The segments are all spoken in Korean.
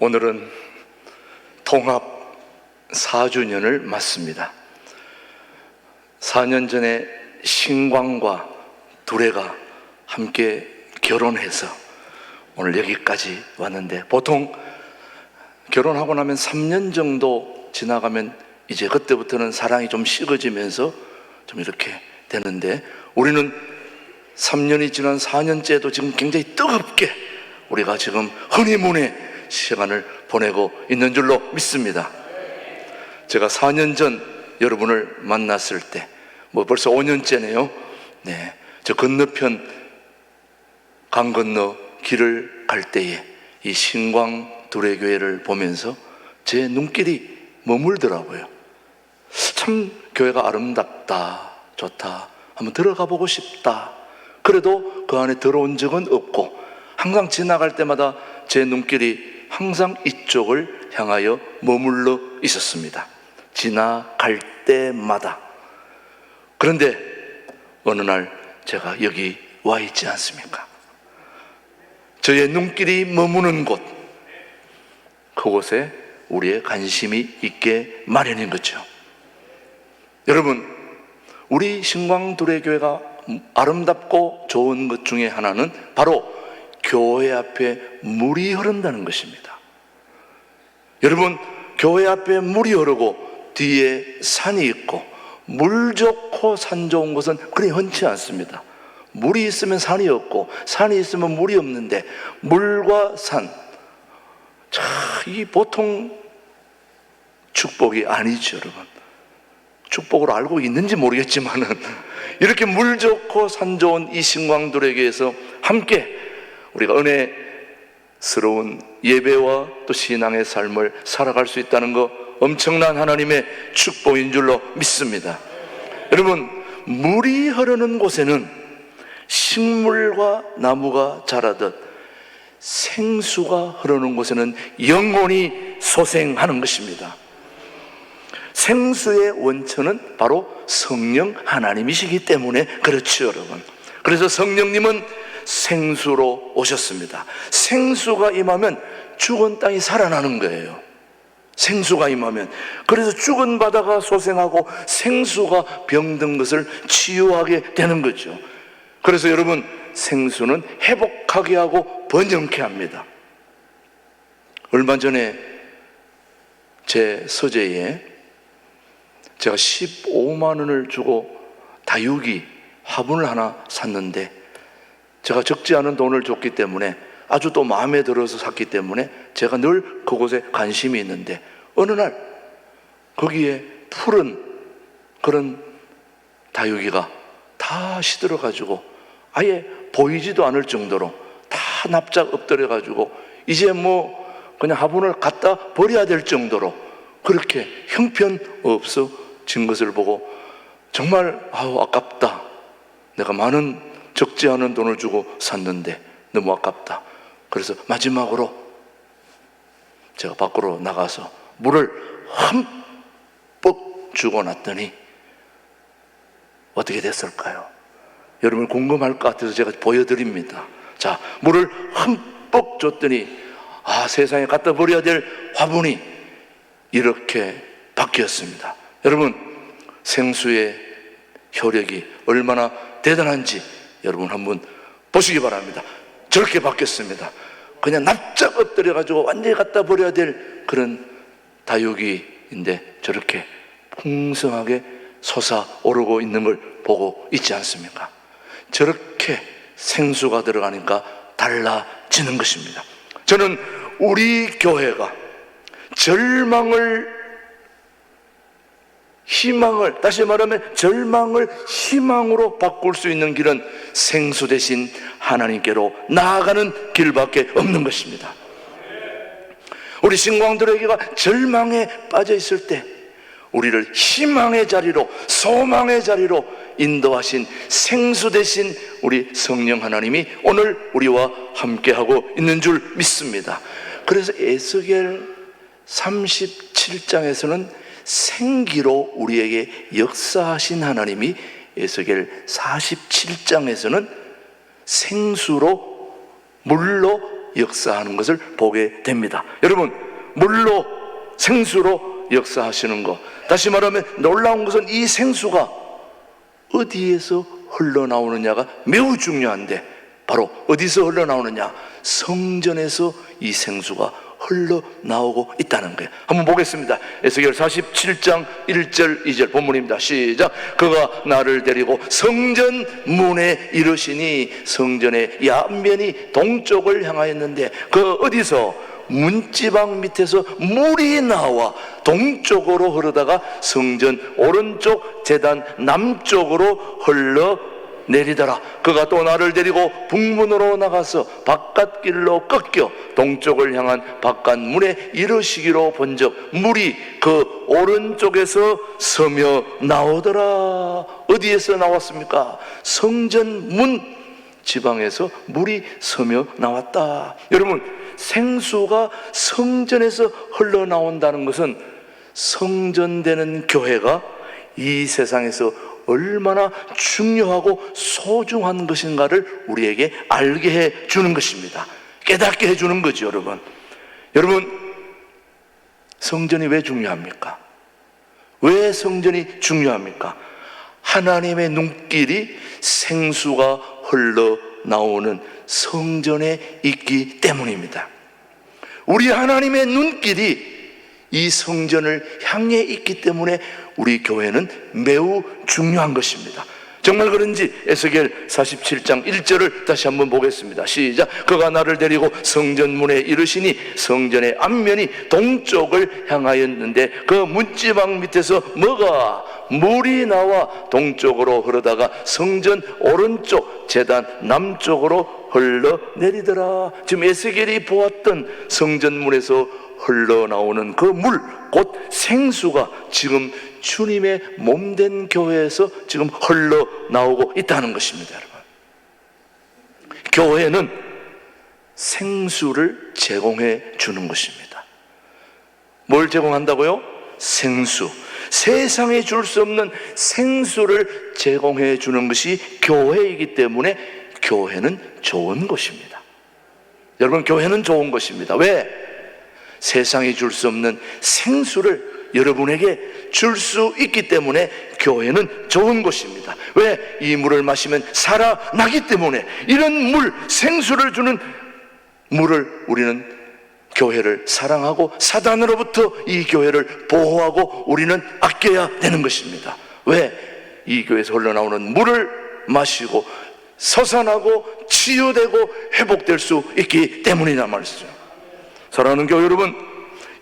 오늘은 통합 4주년을 맞습니다. 4년 전에 신광과 두레가 함께 결혼해서 오늘 여기까지 왔는데, 보통 결혼하고 나면 3년 정도 지나가면 이제 그때부터는 사랑이 좀 식어지면서 좀 이렇게 되는데, 우리는 3년이 지난 4년째도 지금 굉장히 뜨겁게 우리가 지금 허니문의 시간을 보내고 있는 줄로 믿습니다. 제가 4년 전 여러분을 만났을 때, 벌써 5년째네요. 네, 저 건너편 강 건너 길을 갈 때에 이 신광 두레교회를 보면서 제 눈길이 머물더라고요. 참 교회가 아름답다, 좋다, 한번 들어가 보고 싶다. 그래도 그 안에 들어온 적은 없고, 항상 지나갈 때마다 제 눈길이 항상 이쪽을 향하여 머물러 있었습니다. 지나갈 때마다. 그런데 어느 날 제가 여기 와 있지 않습니까? 저의 눈길이 머무는 곳, 그곳에 우리의 관심이 있게 마련인 거죠. 여러분, 우리 신광두레교회가 아름답고 좋은 것 중에 하나는 바로 교회 앞에 물이 흐른다는 것입니다. 여러분, 교회 앞에 물이 흐르고 뒤에 산이 있고, 물 좋고 산 좋은 곳은 그리 흔치 않습니다. 물이 있으면 산이 없고, 산이 있으면 물이 없는데, 물과 산, 참 이 보통 축복이 아니죠, 여러분. 축복으로 알고 있는지 모르겠지만은 이렇게 물 좋고 산 좋은 이 신광두레교회에서 함께 우리가 은혜스러운 예배와 또 신앙의 삶을 살아갈 수 있다는 거, 엄청난 하나님의 축복인 줄로 믿습니다. 여러분, 물이 흐르는 곳에는 식물과 나무가 자라듯 생수가 흐르는 곳에는 영혼이 소생하는 것입니다. 생수의 원천은 바로 성령 하나님이시기 때문에 그렇죠, 여러분. 그래서 성령님은 생수로 오셨습니다. 생수가 임하면 죽은 땅이 살아나는 거예요. 생수가 임하면. 그래서 죽은 바다가 소생하고 생수가 병든 것을 치유하게 되는 거죠. 그래서 여러분, 생수는 회복하게 하고 번영케 합니다. 얼마 전에 제 서재에 제가 15만 원을 주고 다육이 화분을 하나 샀는데, 제가 적지 않은 돈을 줬기 때문에, 아주 또 마음에 들어서 샀기 때문에 제가 늘 그곳에 관심이 있는데, 어느 날 거기에 푸른 그런 다육이가 다 시들어가지고 아예 보이지도 않을 정도로 다 납작 엎드려가지고 이제 그냥 화분을 갖다 버려야 될 정도로 그렇게 형편없어진 것을 보고 정말 아깝다. 내가 많은 적지 않은 돈을 주고 샀는데 너무 아깝다. 그래서 마지막으로 제가 밖으로 나가서 물을 흠뻑 주고 놨더니 어떻게 됐을까요? 여러분 궁금할 것 같아서 제가 보여드립니다. 자, 물을 흠뻑 줬더니 세상에 갖다 버려야 될 화분이 이렇게 바뀌었습니다. 여러분, 생수의 효력이 얼마나 대단한지 여러분 한번 보시기 바랍니다. 저렇게 바뀌었습니다. 그냥 납작 엎드려가지고 완전히 갖다 버려야 될 그런 다육이인데 저렇게 풍성하게 솟아오르고 있는 걸 보고 있지 않습니까? 저렇게 생수가 들어가니까 달라지는 것입니다. 저는 우리 교회가 희망을, 다시 말하면 절망을 희망으로 바꿀 수 있는 길은 생수 대신 하나님께로 나아가는 길밖에 없는 것입니다. 우리 신광두레교회가 절망에 빠져 있을 때 우리를 희망의 자리로, 소망의 자리로 인도하신 생수 대신 우리 성령 하나님이 오늘 우리와 함께하고 있는 줄 믿습니다. 그래서 에스겔 37장에서는 생기로 우리에게 역사하신 하나님이 에스겔 47장에서는 생수로, 물로 역사하는 것을 보게 됩니다. 여러분, 물로 생수로 역사하시는 것, 다시 말하면 놀라운 것은 이 생수가 어디에서 흘러나오느냐가 매우 중요한데, 바로 어디서 흘러나오느냐? 성전에서 이 생수가 흘러나오고 있다는 거예요. 한번 보겠습니다. 에스겔 47장 1절 2절 본문입니다. 시작. 그가 나를 데리고 성전 문에 이르시니 성전의 앞면이 동쪽을 향하였는데 그 어디서? 문지방 밑에서 물이 나와 동쪽으로 흐르다가 성전 오른쪽 제단 남쪽으로 흘러내리더라. 그가 또 나를 데리고 북문으로 나가서 바깥길로 꺾여 동쪽을 향한 바깥문에 이르시기로 본즉 물이 그 오른쪽에서 서며 나오더라. 어디에서 나왔습니까? 성전 문 지방에서 물이 서며 나왔다. 여러분, 생수가 성전에서 흘러나온다는 것은 성전되는 교회가 이 세상에서 얼마나 중요하고 소중한 것인가를 우리에게 알게 해 주는 것입니다. 깨닫게 해 주는 거죠. 여러분, 성전이 왜 중요합니까? 왜 성전이 중요합니까? 하나님의 눈길이 생수가 흘러나오는 성전에 있기 때문입니다. 우리 하나님의 눈길이 이 성전을 향해 있기 때문에 우리 교회는 매우 중요한 것입니다. 정말 그런지 에스겔 47장 1절을 다시 한번 보겠습니다. 시작. 그가 나를 데리고 성전 문에 이르시니 성전의 앞면이 동쪽을 향하였는데 그 문지방 밑에서 뭐가? 물이 나와 동쪽으로 흐르다가 성전 오른쪽 제단 남쪽으로 흘러내리더라. 지금 에스겔이 보았던 성전문에서 흘러나오는 그 물, 곧 생수가 지금 주님의 몸된 교회에서 지금 흘러나오고 있다는 것입니다. 여러분, 교회는 생수를 제공해 주는 것입니다. 뭘 제공한다고요? 생수. 세상에 줄 수 없는 생수를 제공해 주는 것이 교회이기 때문에 교회는 좋은 것입니다. 여러분, 교회는 좋은 것입니다. 왜? 세상에 줄 수 없는 생수를 여러분에게 줄 수 있기 때문에 교회는 좋은 것입니다. 왜? 이 물을 마시면 살아나기 때문에. 이런 물, 생수를 주는 물을 우리는 교회를 사랑하고 사단으로부터 이 교회를 보호하고 우리는 아껴야 되는 것입니다. 왜? 이 교회에서 흘러나오는 물을 마시고 서산하고 치유되고 회복될 수 있기 때문이란 말이죠. 사랑하는 교회 여러분,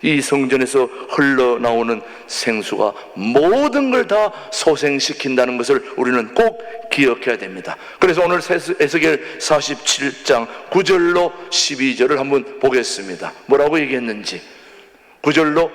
이 성전에서 흘러나오는 생수가 모든 걸 다 소생시킨다는 것을 우리는 꼭 기억해야 됩니다. 그래서 오늘 에스겔 47장 9절로 12절을 한번 보겠습니다. 뭐라고 얘기했는지. 9절로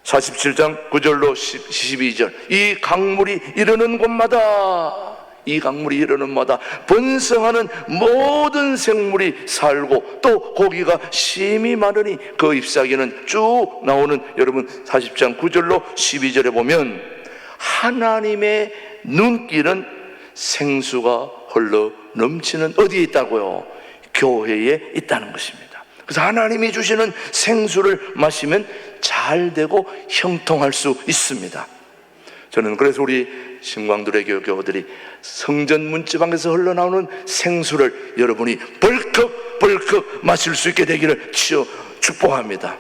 47장 9절로 12절. 이 강물이 이르는 곳마다, 이 강물이 이르는 마다 번성하는 모든 생물이 살고 또 고기가 심히 많으니 그 잎사귀는 쭉 나오는, 여러분 40장 9절로 12절에 보면 하나님의 눈길은 생수가 흘러 넘치는 어디에 있다고요? 교회에 있다는 것입니다. 그래서 하나님이 주시는 생수를 마시면 잘 되고 형통할 수 있습니다. 저는 그래서 우리 신광두레 교우들이 성전 문지방에서 흘러나오는 생수를 여러분이 벌컥 마실 수 있게 되기를 축복합니다.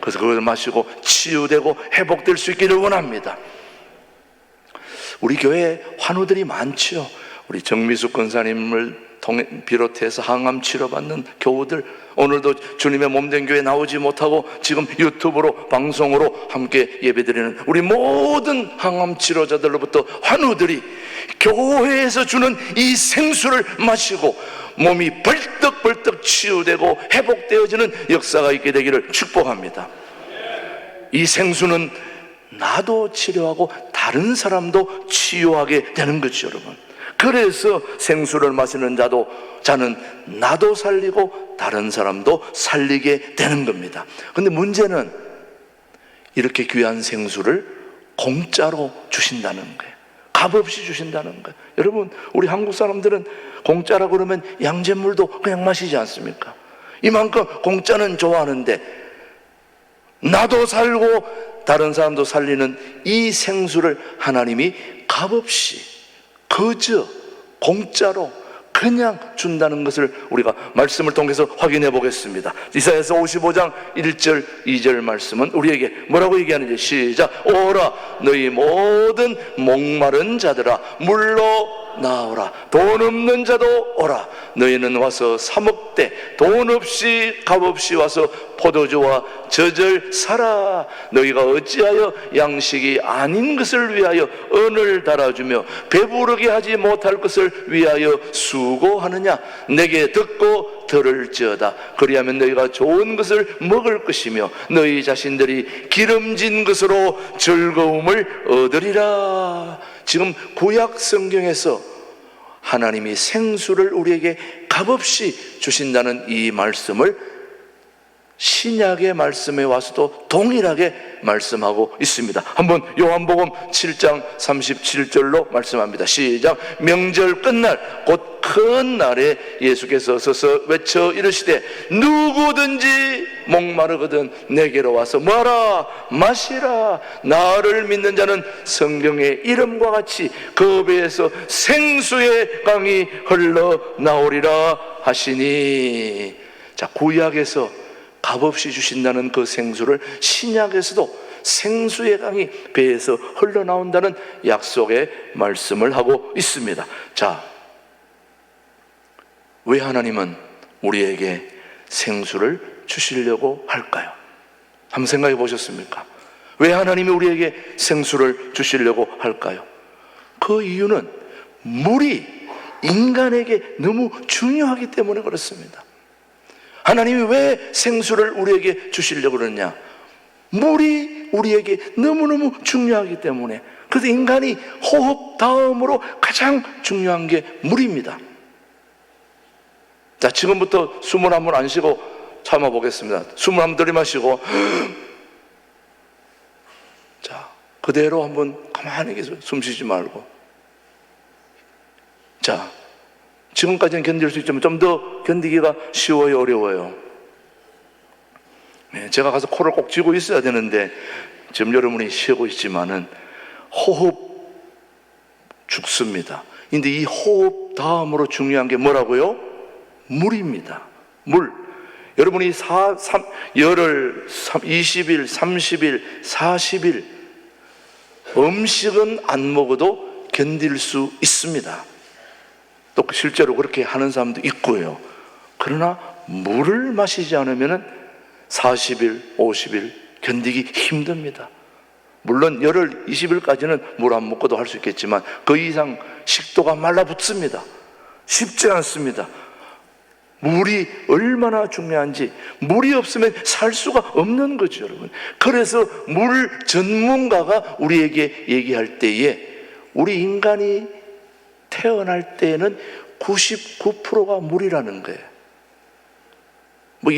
그래서 그걸 마시고 치유되고 회복될 수 있기를 원합니다. 우리 교회에 환우들이 많죠. 우리 정미숙 권사님을 비롯해서 항암 치료받는 교우들, 오늘도 주님의 몸된 교회 나오지 못하고 지금 유튜브로 방송으로 함께 예배드리는 우리 모든 항암 치료자들로부터 환우들이 교회에서 주는 이 생수를 마시고 몸이 벌떡벌떡 치유되고 회복되어지는 역사가 있게 되기를 축복합니다. 이 생수는 나도 치료하고 다른 사람도 치유하게 되는 거죠, 여러분. 그래서 생수를 마시는 자는 나도 살리고 다른 사람도 살리게 되는 겁니다. 그런데 문제는 이렇게 귀한 생수를 공짜로 주신다는 거예요. 값없이 주신다는 거예요. 여러분, 우리 한국 사람들은 공짜라고 그러면 양잿물도 그냥 마시지 않습니까? 이만큼 공짜는 좋아하는데 나도 살고 다른 사람도 살리는 이 생수를 하나님이 값없이 그저 공짜로 그냥 준다는 것을 우리가 말씀을 통해서 확인해 보겠습니다. 이사야서 55장 1절 2절 말씀은 우리에게 뭐라고 얘기하는지 시작. 오라 너희 모든 목마른 자들아 물로 나오라. 돈 없는 자도 오라. 너희는 와서 사 먹되 돈 없이 값없이 와서 포도주와 젖을 사라. 너희가 어찌하여 양식이 아닌 것을 위하여 은을 달아주며 배부르게 하지 못할 것을 위하여 수고하느냐. 내게 듣고 들을지어다. 그리하면 너희가 좋은 것을 먹을 것이며 너희 자신들이 기름진 것으로 즐거움을 얻으리라. 지금 구약 성경에서 하나님이 생수를 우리에게 값없이 주신다는 이 말씀을 신약의 말씀에 와서도 동일하게 말씀하고 있습니다. 한번 요한복음 7장 37절로 말씀합니다. 시작. 명절 끝날 곧 큰 날에 예수께서 서서 외쳐 이르시되 누구든지 목마르거든 내게로 와서 뭐하라 마시라. 나를 믿는 자는 성경의 이름과 같이 그 배에서 생수의 강이 흘러나오리라 하시니. 자, 구약에서 값없이 주신다는 그 생수를 신약에서도 생수의 강이 배에서 흘러나온다는 약속의 말씀을 하고 있습니다. 자, 왜 하나님은 우리에게 생수를 주시려고 할까요? 한번 생각해 보셨습니까? 왜 하나님이 우리에게 생수를 주시려고 할까요? 그 이유는 물이 인간에게 너무 중요하기 때문에 그렇습니다. 하나님이 왜 생수를 우리에게 주시려고 그러냐? 물이 우리에게 너무너무 중요하기 때문에. 그래서 인간이 호흡 다음으로 가장 중요한 게 물입니다. 자, 지금부터 숨을 한번 안 쉬고 참아 보겠습니다. 숨을 한번 들이마시고 자, 그대로 한번 가만히 계세요. 숨 쉬지 말고. 자, 지금까지는 견딜 수 있지만 좀 더 견디기가 쉬워요, 어려워요? 네, 제가 가서 코를 꼭 쥐고 있어야 되는데 지금 여러분이 쉬고 있지만은 호흡 죽습니다. 근데 이 호흡 다음으로 중요한 게 뭐라고요? 물입니다. 물. 여러분이 열흘, 20일, 30일, 40일 음식은 안 먹어도 견딜 수 있습니다. 또 실제로 그렇게 하는 사람도 있고요. 그러나 물을 마시지 않으면 40일, 50일 견디기 힘듭니다. 물론 열흘, 20일까지는 물 안 먹고도 할 수 있겠지만 그 이상 식도가 말라붙습니다. 쉽지 않습니다. 물이 얼마나 중요한지, 물이 없으면 살 수가 없는 거죠, 여러분. 그래서 물 전문가가 우리에게 얘기할 때에 우리 인간이 태어날 때에는 99%가 물이라는 거예요. 뭐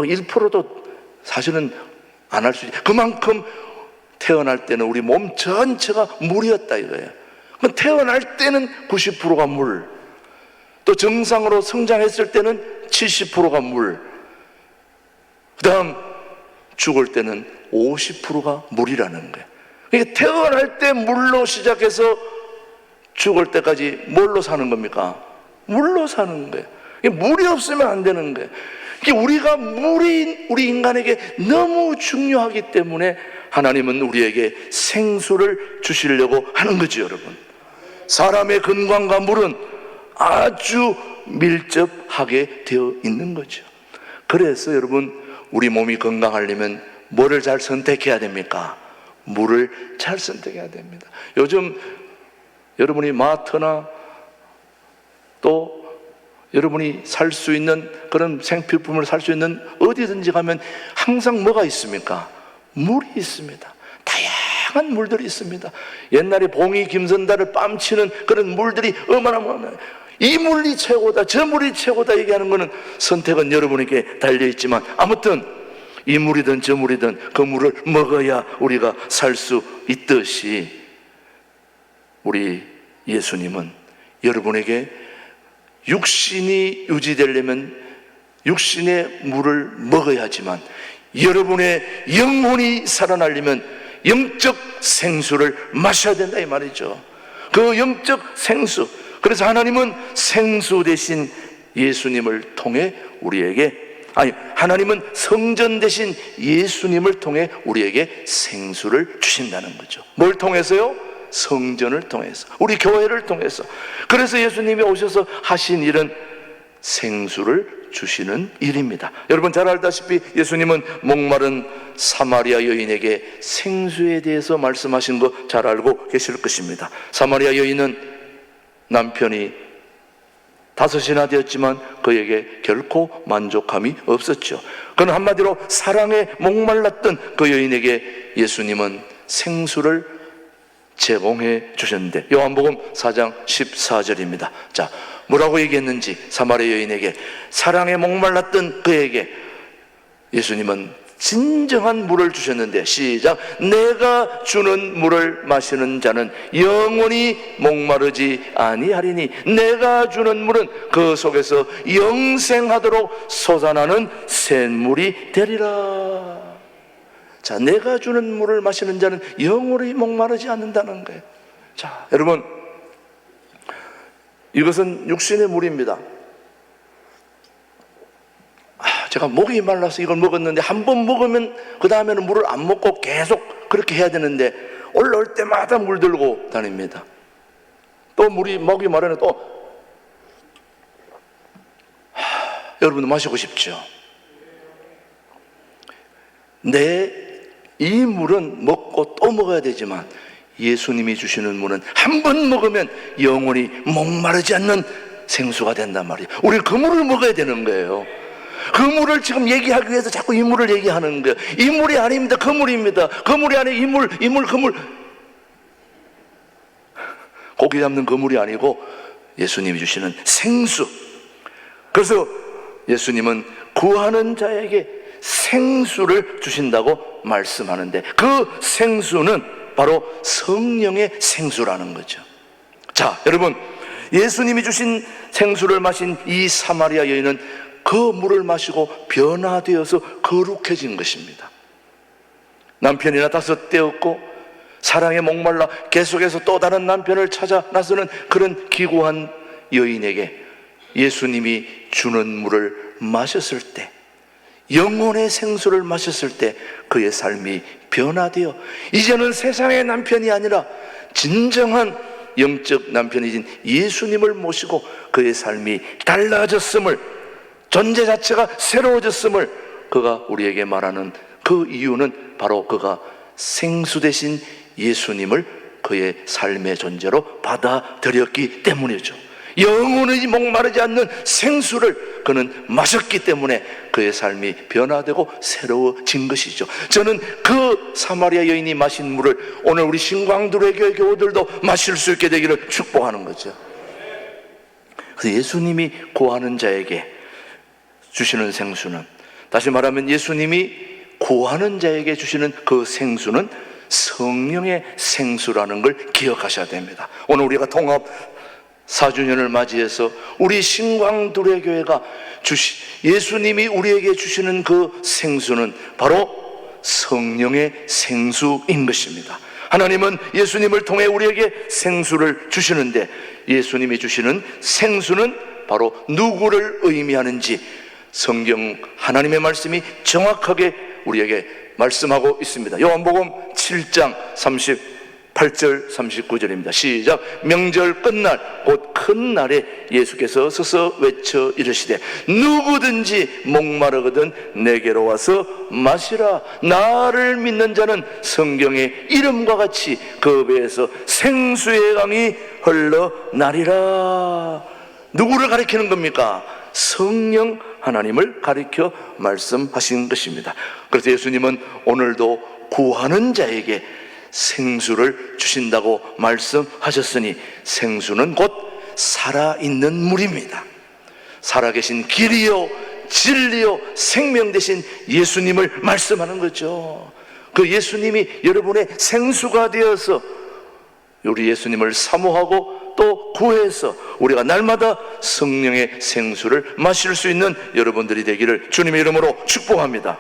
1%도 사실은 안 할 수 있어요. 그만큼 태어날 때는 우리 몸 전체가 물이었다 이거예요. 그럼 태어날 때는 90%가 물, 또 정상으로 성장했을 때는 70%가 물, 그 다음 죽을 때는 50%가 물이라는 거예요. 그러니까 태어날 때 물로 시작해서 죽을 때까지 뭘로 사는 겁니까? 물로 사는 거예요. 물이 없으면 안 되는 거예요. 우리가 물이 우리 인간에게 너무 중요하기 때문에 하나님은 우리에게 생수를 주시려고 하는 거죠, 여러분. 사람의 건강과 물은 아주 밀접하게 되어 있는 거죠. 그래서 여러분, 우리 몸이 건강하려면 뭐를 잘 선택해야 됩니까? 물을 잘 선택해야 됩니다. 요즘 여러분이 마트나 또 여러분이 살 수 있는 그런 생필품을 살 수 있는 어디든지 가면 항상 뭐가 있습니까? 물이 있습니다. 다양한 물들이 있습니다. 옛날에 봉이 김선달을 뺨치는 그런 물들이 얼마나 많아요. 이 물이 최고다, 저 물이 최고다 얘기하는 것은 선택은 여러분에게 달려있지만 아무튼 이 물이든 저 물이든 그 물을 먹어야 우리가 살 수 있듯이 우리 예수님은 여러분에게 육신이 유지되려면 육신의 물을 먹어야지만 여러분의 영혼이 살아나려면 영적 생수를 마셔야 된다 이 말이죠. 그 영적 생수, 그래서 하나님은 생수 대신 예수님을 통해 하나님은 성전 대신 예수님을 통해 우리에게 생수를 주신다는 거죠. 뭘 통해서요? 성전을 통해서, 우리 교회를 통해서. 그래서 예수님이 오셔서 하신 일은 생수를 주시는 일입니다. 여러분 잘 알다시피 예수님은 목마른 사마리아 여인에게 생수에 대해서 말씀하신 거 잘 알고 계실 것입니다. 사마리아 여인은 남편이 5이나 되었지만 그에게 결코 만족함이 없었죠. 그는 한마디로 사랑에 목말랐던 그 여인에게 예수님은 생수를 제공해 주셨는데, 요한복음 4장 14절입니다. 자, 뭐라고 얘기했는지, 사마리아 여인에게, 사랑에 목말랐던 그에게 예수님은 진정한 물을 주셨는데, 시작, 내가 주는 물을 마시는 자는 영원히 목마르지 아니하리니 내가 주는 물은 그 속에서 영생하도록 솟아나는 샘물이 되리라. 자, 내가 주는 물을 마시는 자는 영원히 목마르지 않는다는 거예요. 자, 여러분, 이것은 육신의 물입니다. 제가 목이 말라서 이걸 먹었는데, 한 번 먹으면 그 다음에는 물을 안 먹고 계속 그렇게 해야 되는데, 올라올 때마다 물 들고 다닙니다. 또 목이 마르면 또 여러분도 마시고 싶죠? 이 물은 먹고 또 먹어야 되지만 예수님이 주시는 물은 한 번 먹으면 영원히 목마르지 않는 생수가 된단 말이에요. 우리 그 물을 먹어야 되는 거예요. 그 물을 지금 얘기하기 위해서 자꾸 이 물을 얘기하는 거예요. 이 물이 아닙니다. 그 물입니다. 그 물이 아니에요. 그 물. 고기 잡는 그 물이 아니고 예수님이 주시는 생수. 그래서 예수님은 구하는 자에게 생수를 주신다고 말씀하는데, 그 생수는 바로 성령의 생수라는 거죠. 자, 여러분, 예수님이 주신 생수를 마신 이 사마리아 여인은 그 물을 마시고 변화되어서 거룩해진 것입니다. 남편이나 5되었고 사랑에 목말라 계속해서 또 다른 남편을 찾아 나서는 그런 기구한 여인에게 예수님이 주는 물을 마셨을 때, 영혼의 생수를 마셨을 때 그의 삶이 변화되어 이제는 세상의 남편이 아니라 진정한 영적 남편이신 예수님을 모시고 그의 삶이 달라졌음을, 존재 자체가 새로워졌음을 그가 우리에게 말하는 그 이유는 바로 그가 생수 대신 예수님을 그의 삶의 존재로 받아들였기 때문이죠. 영원히 목마르지 않는 생수를 그는 마셨기 때문에 그의 삶이 변화되고 새로워진 것이죠. 저는 그 사마리아 여인이 마신 물을 오늘 우리 신광두레 교회 교우들도 마실 수 있게 되기를 축복하는 거죠. 그래서 예수님이 구하는 자에게 주시는 생수는, 다시 말하면 예수님이 구하는 자에게 주시는 그 생수는 성령의 생수라는 걸 기억하셔야 됩니다. 오늘 우리가 통합 4주년을 맞이해서 우리 신광두레교회가 예수님이 우리에게 주시는 그 생수는 바로 성령의 생수인 것입니다. 하나님은 예수님을 통해 우리에게 생수를 주시는데, 예수님이 주시는 생수는 바로 누구를 의미하는지 성경 하나님의 말씀이 정확하게 우리에게 말씀하고 있습니다. 요한복음 7장 38절 39절입니다. 시작. 명절 끝날 곧 큰 날에 예수께서 서서 외쳐 이르시되 누구든지 목마르거든 내게로 와서 마시라. 나를 믿는 자는 성경의 이름과 같이 그 배에서 생수의 강이 흘러나리라. 누구를 가리키는 겁니까? 성령 하나님을 가리켜 말씀하신 것입니다. 그래서 예수님은 오늘도 구하는 자에게 생수를 주신다고 말씀하셨으니, 생수는 곧 살아있는 물입니다. 살아계신 길이요 진리요 생명 되신 예수님을 말씀하는 거죠. 그 예수님이 여러분의 생수가 되어서 우리 예수님을 사모하고 또 구해서 우리가 날마다 성령의 생수를 마실 수 있는 여러분들이 되기를 주님의 이름으로 축복합니다.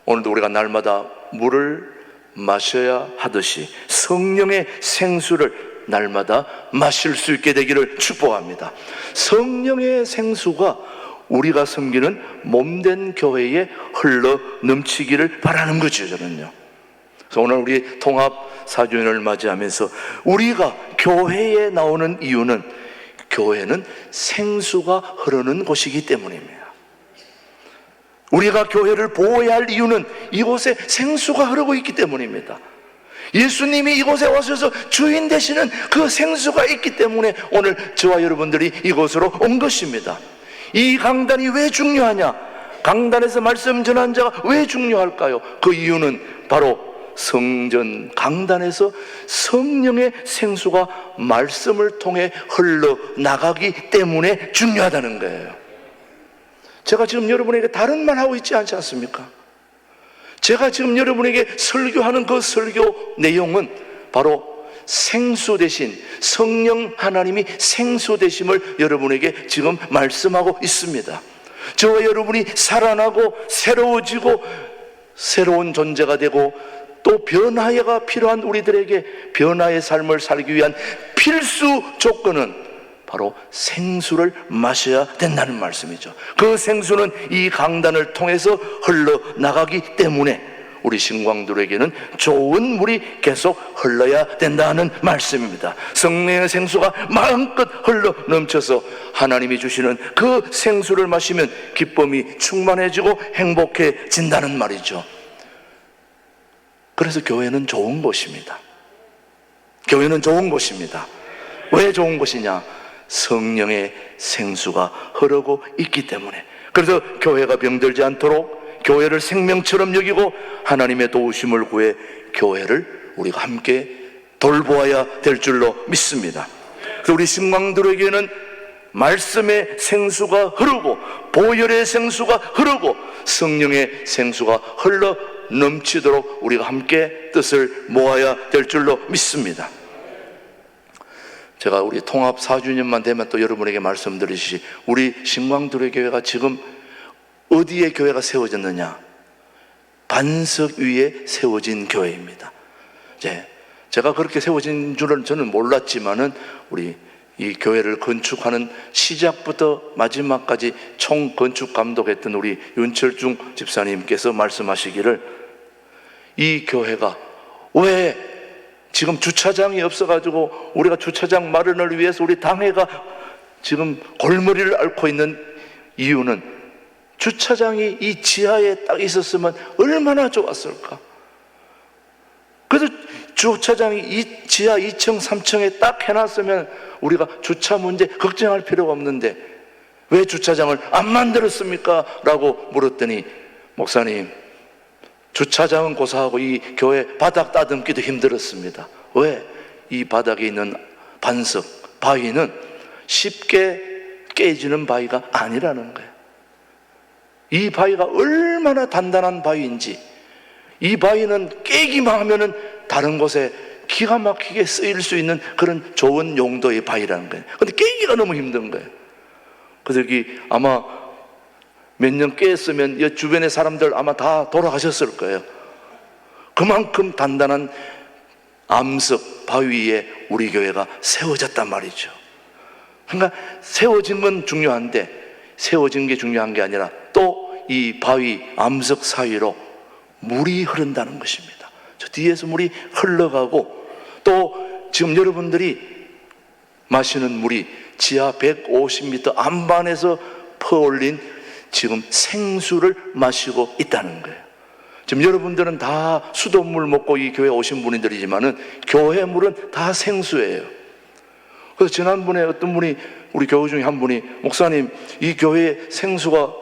오늘도 우리가 날마다 물을 마셔야 하듯이 성령의 생수를 날마다 마실 수 있게 되기를 축복합니다. 성령의 생수가 우리가 섬기는 몸된 교회에 흘러 넘치기를 바라는 거죠, 저는요. 그래서 오늘 우리 통합 4주년을 맞이하면서 우리가 교회에 나오는 이유는 교회는 생수가 흐르는 곳이기 때문입니다. 우리가 교회를 보호해야 할 이유는 이곳에 생수가 흐르고 있기 때문입니다. 예수님이 이곳에 오셔서 주인 되시는 그 생수가 있기 때문에 오늘 저와 여러분들이 이곳으로 온 것입니다. 이 강단이 왜 중요하냐? 강단에서 말씀 전한 자가 왜 중요할까요? 그 이유는 바로 성전 강단에서 성령의 생수가 말씀을 통해 흘러나가기 때문에 중요하다는 거예요. 제가 지금 여러분에게 다른 말 하고 있지 않지 않습니까? 제가 지금 여러분에게 설교하는 그 설교 내용은 바로 생수 대신 성령 하나님이 생수 되심을 여러분에게 지금 말씀하고 있습니다. 저와 여러분이 살아나고 새로워지고 새로운 존재가 되고 또 변화가 필요한 우리들에게 변화의 삶을 살기 위한 필수 조건은 바로 생수를 마셔야 된다는 말씀이죠. 그 생수는 이 강단을 통해서 흘러나가기 때문에 우리 신광들에게는 좋은 물이 계속 흘러야 된다는 말씀입니다. 성령의 생수가 마음껏 흘러 넘쳐서 하나님이 주시는 그 생수를 마시면 기쁨이 충만해지고 행복해진다는 말이죠. 그래서 교회는 좋은 곳입니다. 교회는 좋은 곳입니다. 왜 좋은 곳이냐? 성령의 생수가 흐르고 있기 때문에. 그래서 교회가 병들지 않도록 교회를 생명처럼 여기고 하나님의 도우심을 구해 교회를 우리가 함께 돌보아야 될 줄로 믿습니다. 그래서 우리 신광들에게는 말씀의 생수가 흐르고 보혈의 생수가 흐르고 성령의 생수가 흘러 넘치도록 우리가 함께 뜻을 모아야 될 줄로 믿습니다. 제가 우리 통합 4주년만 되면 또 여러분에게 말씀드리시 우리 신광두레 교회가 지금 어디에 교회가 세워졌느냐? 반석 위에 세워진 교회입니다. 제가 그렇게 세워진 줄은 저는 몰랐지만은 우리 이 교회를 건축하는 시작부터 마지막까지 총 건축 감독했던 우리 윤철중 집사님께서 말씀하시기를 이 교회가 왜 지금 주차장이 없어가지고 우리가 주차장 마련을 위해서 우리 당회가 지금 골머리를 앓고 있는 이유는 주차장이 이 지하에 딱 있었으면 얼마나 좋았을까. 그래서 주차장이 이 지하 2층 3층에 딱 해놨으면 우리가 주차 문제 걱정할 필요가 없는데 왜 주차장을 안 만들었습니까? 라고 물었더니 목사님, 주차장은 고사하고 이 교회 바닥 따듬기도 힘들었습니다. 왜? 이 바닥에 있는 반석, 바위는 쉽게 깨지는 바위가 아니라는 거예요. 이 바위가 얼마나 단단한 바위인지, 이 바위는 깨기만 하면은 다른 곳에 기가 막히게 쓰일 수 있는 그런 좋은 용도의 바위라는 거예요. 근데 깨기가 너무 힘든 거예요. 그래서 여기 아마 몇 년 깨었으면 이 주변의 사람들 아마 다 돌아가셨을 거예요. 그만큼 단단한 암석 바위에 우리 교회가 세워졌단 말이죠. 그러니까 세워진 건 중요한데 세워진 게 중요한 게 아니라 또 이 바위 암석 사이로 물이 흐른다는 것입니다. 저 뒤에서 물이 흘러가고 또 지금 여러분들이 마시는 물이 지하 150m 안반에서 퍼올린 지금 생수를 마시고 있다는 거예요. 지금 여러분들은 다 수돗물 먹고 이 교회 오신 분들이지만은 교회 물은 다 생수예요. 그래서 지난번에 어떤 분이 우리 교우 중에 한 분이 목사님 이 교회에 생수가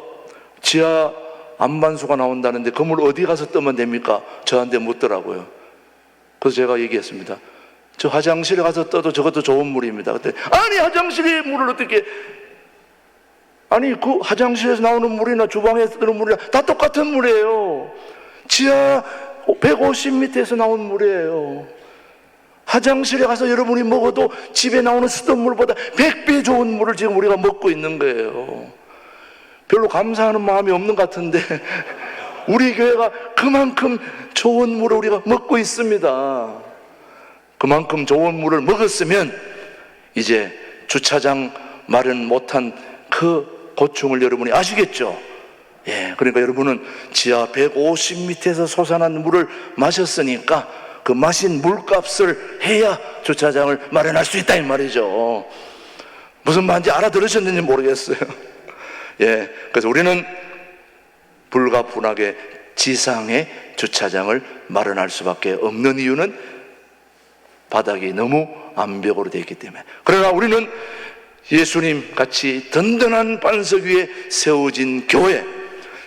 지하 안반수가 나온다는데 그 물 어디 가서 뜨면 됩니까? 저한테 묻더라고요. 그래서 제가 얘기했습니다. 저 화장실에 가서 떠도 저것도 좋은 물입니다. 그때 아니 화장실에 물을 어떻게 아니 그 화장실에서 나오는 물이나 주방에서 뜨는 물이나 다 똑같은 물이에요. 지하 150m에서 나온 물이에요. 화장실에 가서 여러분이 먹어도 집에 나오는 쓰던 물보다 100배 좋은 물을 지금 우리가 먹고 있는 거예요. 별로 감사하는 마음이 없는 것 같은데 우리 교회가 그만큼 좋은 물을 우리가 먹고 있습니다. 그만큼 좋은 물을 먹었으면 이제 주차장 마련 못한 그 고충을 여러분이 아시겠죠? 예, 그러니까 여러분은 지하 150m에서 솟아난 물을 마셨으니까 그 마신 물값을 해야 주차장을 마련할 수 있다 이 말이죠. 무슨 말인지 알아들으셨는지 모르겠어요. 예, 그래서 우리는 불가분하게 지상에 주차장을 마련할 수밖에 없는 이유는 바닥이 너무 암벽으로 되어 있기 때문에. 그러나 우리는 예수님 같이 든든한 반석 위에 세워진 교회,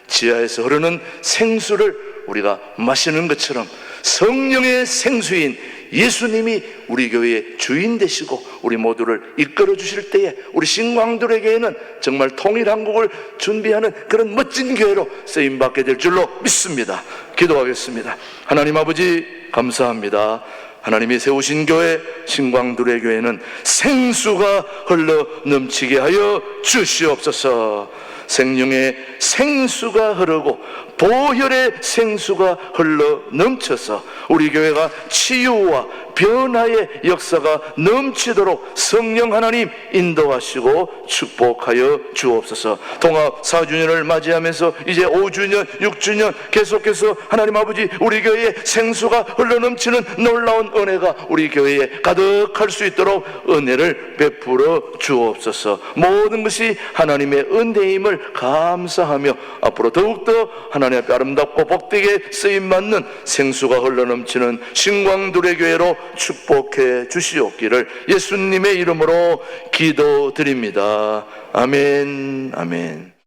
지하에서 흐르는 생수를 우리가 마시는 것처럼 성령의 생수인 예수님이 우리 교회의 주인 되시고 우리 모두를 이끌어 주실 때에 우리 신광들에게는 정말 통일한국을 준비하는 그런 멋진 교회로 쓰임받게 될 줄로 믿습니다. 기도하겠습니다. 하나님 아버지 감사합니다. 하나님이 세우신 교회 신광들의 교회는 생수가 흘러 넘치게 하여 주시옵소서. 생명의 생수가 흐르고 보혈의 생수가 흘러 넘쳐서 우리 교회가 치유와 변화의 역사가 넘치도록 성령 하나님 인도하시고 축복하여 주옵소서. 통합 4주년을 맞이하면서 이제 5주년, 6주년 계속해서 하나님 아버지 우리 교회에 생수가 흘러 넘치는 놀라운 은혜가 우리 교회에 가득할 수 있도록 은혜를 베풀어 주옵소서. 모든 것이 하나님의 은혜임을 감사하며 앞으로 더욱더 하나님 앞에 아름답고 복되게 쓰임받는 생수가 흘러넘치는 신광들의 교회로 축복해 주시옵기를 예수님의 이름으로 기도드립니다. 아멘, 아멘.